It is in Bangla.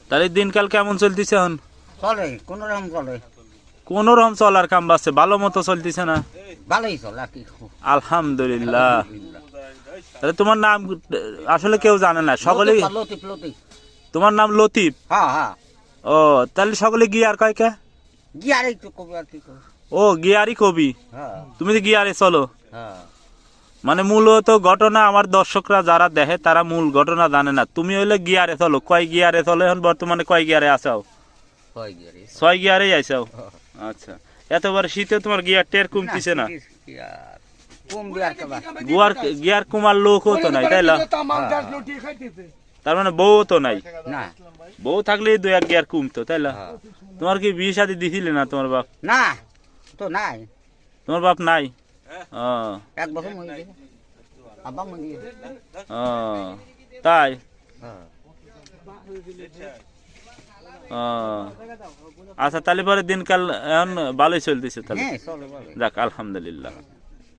তাহলে দিনকাল কেমন চলতেছে এখন? চলে কোন রকম চলে, কোন রকম চলার কাম বাড়ছে, ভালো মতো চলতেছে না? ভালোই চলে আর কি। আলহামদুলিল্লাহ। তাহলে তোমার নাম আসলে কেউ জানে না, সকলেই লতিফ লতিফ। তোমার নাম লতিফ? হ্যাঁ হ্যাঁ। ও তাহলে সকলে গিয়ার কয় কে? গিয়ারে একটু কবি আর কি কবি। ও গিয়ারই কবি, হ্যাঁ তুমি তো গিয়ারে চলো। হ্যাঁ। মানে মূলত ঘটনা আমার দর্শকরা যারা দেখে তারা মূল ঘটনা জানে না। তুমি হইলে গিয়ারে চলো, কয় গিয়ারে চলো এখন বর্তমানে, কয় গিয়ারে আসাও? 6 গিয়ারেই আইসাও। আচ্ছা, এতবার শীতে তোমার গিয়ার টের কমতিছে না? কম বিয়ার কেবা। গিয়ার কুমার লোকও তো নাই, তাই না? তার মানে বউ তো নাই? না বউ থাকলে 2-1 গিয়ার কমতো, তাই না? তোমার কি বিয়ে শাদী দিছিলে না তোমার বাপ? না তো নাই। তোমার বাপ নাই? ও এক বছর মরে গেছে, আব্বা মরে গেছে। ও তাই? ও আচ্ছা, তাহলে পরে দিনকাল এখন ভালোই চলতেছে তাহলে? হ্যাঁ চলে ভালো। যাক আলহামদুলিল্লাহ।